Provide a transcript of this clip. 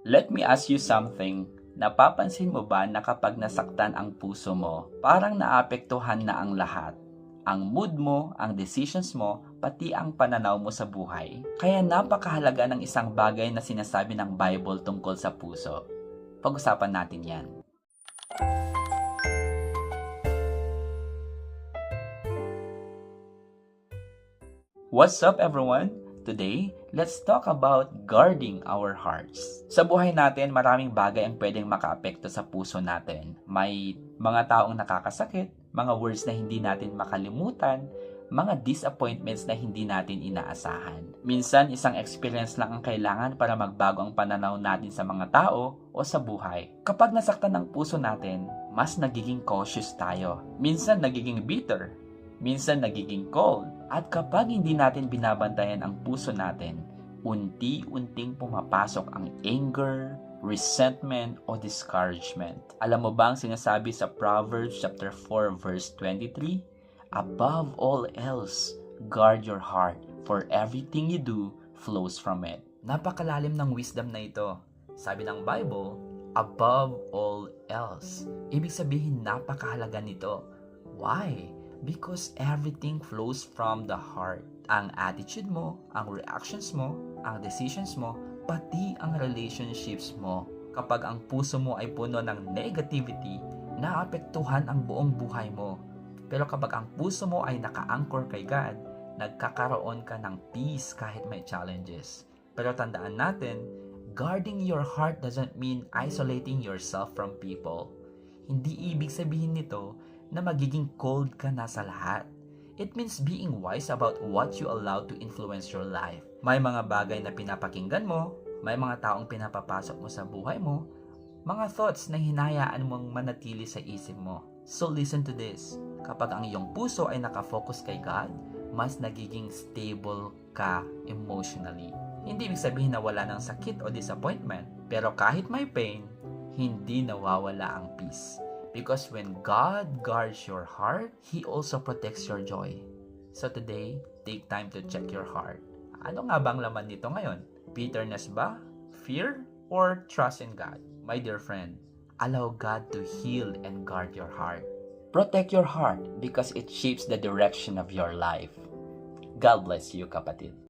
Let me ask you something. Napapansin mo ba na kapag nasaktan ang puso mo, parang naapektuhan na ang lahat? Ang mood mo, ang decisions mo, pati ang pananaw mo sa buhay. Kaya napakahalaga ng isang bagay na sinasabi ng Bible tungkol sa puso. Pag-usapan natin yan. What's up everyone? Today, let's talk about guarding our hearts. Sa buhay natin, maraming bagay ang pwedeng makaapekto sa puso natin. May mga taong nakakasakit, mga words na hindi natin makalimutan, mga disappointments na hindi natin inaasahan. Minsan, isang experience lang ang kailangan para magbago ang pananaw natin sa mga tao o sa buhay. Kapag nasaktan ang puso natin, mas nagiging cautious tayo. Minsan, nagiging bitter. Minsan, nagiging cold. At kapag hindi natin binabantayan ang puso natin, unti-unting pumapasok ang anger, resentment, o discouragement. Alam mo ba ang sinasabi sa Proverbs chapter 4 verse 23? Above all else, guard your heart, for everything you do flows from it. Napakalalim ng wisdom na ito. Sabi ng Bible, above all else. Ibig sabihin napakahalaga nito. Why? Because everything flows from the heart. Ang attitude mo, ang reactions mo, ang decisions mo, pati ang relationships mo. Kapag ang puso mo ay puno ng negativity, naapektuhan ang buong buhay mo. Pero kapag ang puso mo ay naka-anchor kay God, nagkakaroon ka ng peace kahit may challenges. Pero tandaan natin, guarding your heart doesn't mean isolating yourself from people. Hindi ibig sabihin nito na magiging cold ka na sa lahat. It means being wise about what you allow to influence your life. May mga bagay na pinapakinggan mo, may mga taong pinapapasok mo sa buhay mo, mga thoughts na hinayaan mong manatili sa isip mo. So listen to this. Kapag ang iyong puso ay nakafocus kay God, mas nagiging stable ka emotionally. Hindi ibig sabihin na wala ng sakit o disappointment, pero kahit may pain, hindi nawawala ang peace. Because when God guards your heart, He also protects your joy. So today, take time to check your heart. Ano nga bang laman nito ngayon? Bitterness ba? Fear? Or trust in God? My dear friend, allow God to heal and guard your heart. Protect your heart because it shapes the direction of your life. God bless you, kapatid.